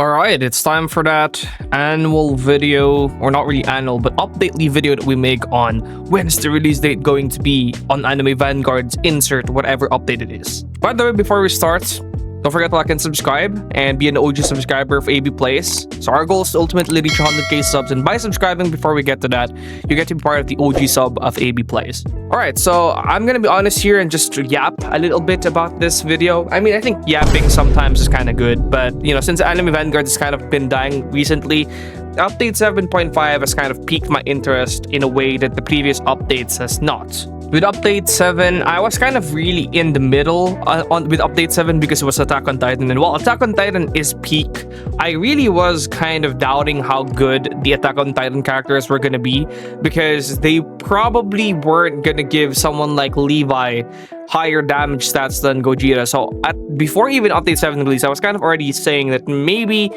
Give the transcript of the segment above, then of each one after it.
Alright, it's time for that annual video, or not really annual, but updately video that we make on when's the release date going to be on Anime Vanguards, insert whatever update it is. By the way, before we start, don't forget to like and subscribe and be an OG subscriber of AB Plays. So our goal is to ultimately reach 100k subs, and by subscribing before we get to that, you get to be part of the OG sub of AB Plays. Alright, so I'm gonna be honest here and just yap a little bit about this video. I mean, I think yapping sometimes is kind of good, but you know, since Anime Vanguards has kind of been dying recently, update 7.5 has kind of piqued my interest in a way that the previous updates has not. With update 7, I was kind of really in the middle with update 7 because it was Attack on Titan, and while Attack on Titan is peak, I really was kind of doubting how good the Attack on Titan characters were gonna be, because they probably weren't gonna give someone like Levi higher damage stats than Gogeta. So before even update 7 release, I was kind of already saying that maybe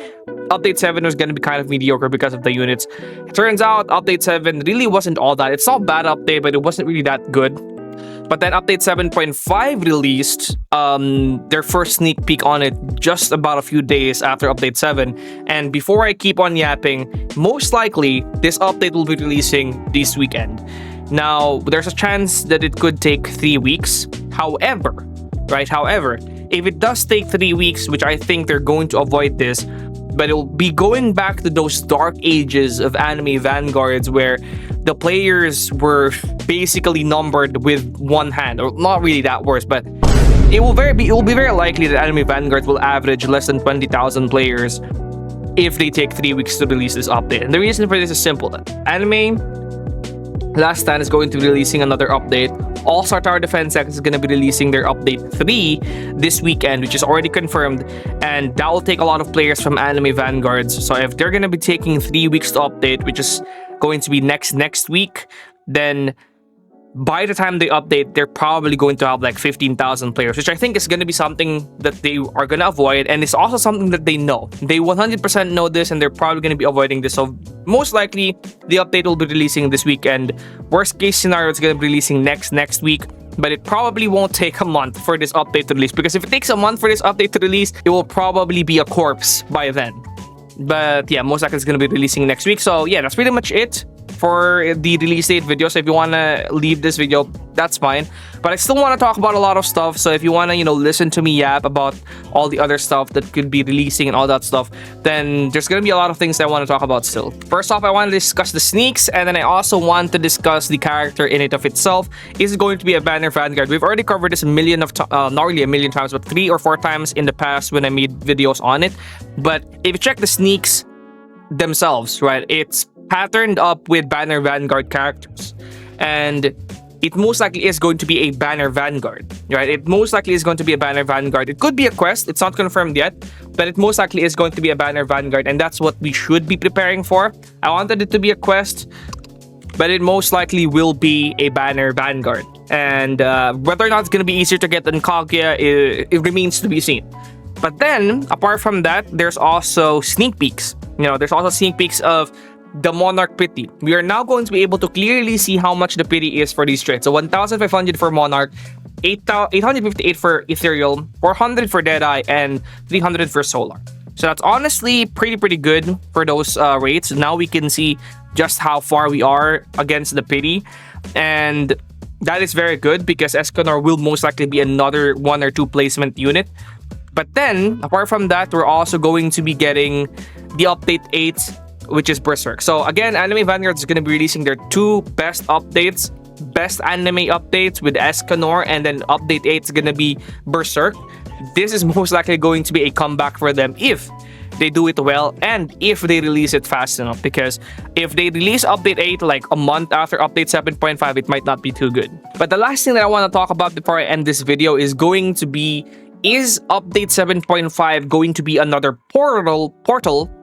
update 7 was going to be kind of mediocre because of the units. It turns out update 7 really wasn't all that. It's not a bad update, but it wasn't really that good. But then update 7.5 released their first sneak peek on it just about a few days after update 7. And before I keep on yapping, most likely this update will be releasing this weekend. Now, there's a chance that it could take 3 weeks. However, if it does take 3 weeks, which I think they're going to avoid this, but it'll be going back to those dark ages of Anime Vanguards where the players were basically numbered with one hand, or not really that worse, but it will be very likely that Anime Vanguards will average less than 20,000 players if they take 3 weeks to release this update. And the reason for this is simple. Anime Last Stand is going to be releasing another update. All-Star Tower Defense X is going to be releasing their update 3 this weekend, which is already confirmed, and that will take a lot of players from Anime Vanguards. So if they're going to be taking 3 weeks to update, which is going to be next week, then by the time they update, they're probably going to have like 15,000 players, which I think is going to be something that they are going to avoid, and it's also something that they know. They 100% know this, and they're probably going to be avoiding this. So most likely, the update will be releasing this weekend. Worst case scenario, it's going to be releasing next week, but it probably won't take a month for this update to release, because if it takes a month for this update to release, it will probably be a corpse by then. But yeah, most likely it's going to be releasing next week. So yeah, that's pretty much it for the release date video. So if you want to leave this video, that's fine, but I still want to talk about a lot of stuff. So if you want to listen to me yap about all the other stuff that could be releasing and all that stuff, then there's gonna be a lot of things that I want to talk about still. First off, I want to discuss the sneaks, and then I also want to discuss the character in it of itself. Is it going to be a banner Vanguard? We've already covered this not really a million times, but 3 or 4 times in the past when I made videos on it. But if you check the sneaks themselves, right, it's patterned up with banner Vanguard characters, and it most likely is going to be a banner Vanguard, right? It most likely is going to be a banner Vanguard. It could be a quest, it's not confirmed yet, but it most likely is going to be a banner Vanguard, and that's what we should be preparing for. I wanted it to be a quest, but it most likely will be a banner Vanguard, and whether or not it's going to be easier to get than Kaguya, it remains to be seen. But then, apart from that, there's also sneak peeks. There's also sneak peeks of the Monarch Pity. We are now going to be able to clearly see how much the pity is for these traits. So 1,500 for Monarch, 858 for Ethereal, 400 for Deadeye, and 300 for Solar. So that's honestly pretty good for those rates. Now we can see just how far we are against the pity, and that is very good because Escanor will most likely be another 1 or 2 placement unit. But then, apart from that, we're also going to be getting the update 8, which is Berserk. So again, Anime Vanguards is going to be releasing their 2 best updates, best anime updates with Escanor, and then update 8 is going to be Berserk. This is most likely going to be a comeback for them if they do it well and if they release it fast enough, because if they release update 8 like a month after update 7.5, it might not be too good. But the last thing that I want to talk about before I end this video is going to be, is update 7.5 going to be another portal,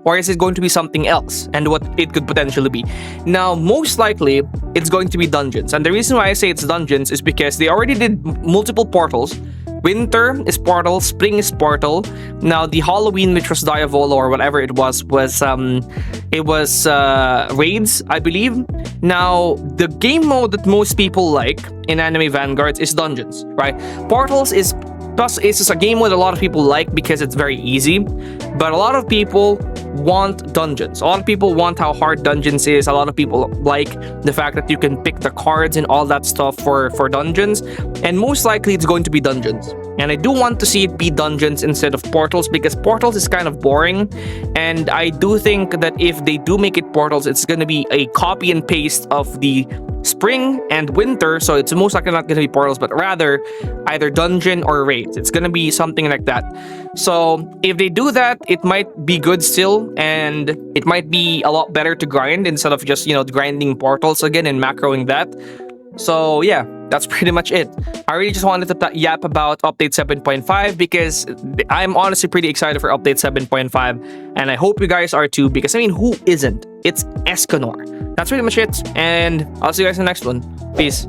or is it going to be something else, and what it could potentially be? Now, most likely, it's going to be dungeons. And the reason why I say it's dungeons is because they already did multiple portals, Winter is Portal, Spring is Portal. Now the Halloween, which was Diavolo or whatever it was raids, I believe. Now the game mode that most people like in Anime Vanguards is dungeons, right? Portals is a game mode a lot of people like because it's very easy, but a lot of people want dungeons. A lot of people want how hard dungeons is. A lot of people like the fact that you can pick the cards and all that stuff for dungeons, and most likely it's going to be dungeons. And I do want to see it be dungeons instead of portals, because portals is kind of boring, and I do think that if they do make it portals, it's going to be a copy and paste of the spring and winter, so it's most likely not going to be portals, but rather either dungeon or raids. It's going to be something like that. So if they do that, it might be good still, and it might be a lot better to grind instead of just, grinding portals again and macroing that. So yeah, that's pretty much it. I really just wanted to yap about update 7.5 because I'm honestly pretty excited for update 7.5, and I hope you guys are too, because I mean, who isn't? It's Escanor. That's pretty much it, and I'll see you guys in the next one. Peace.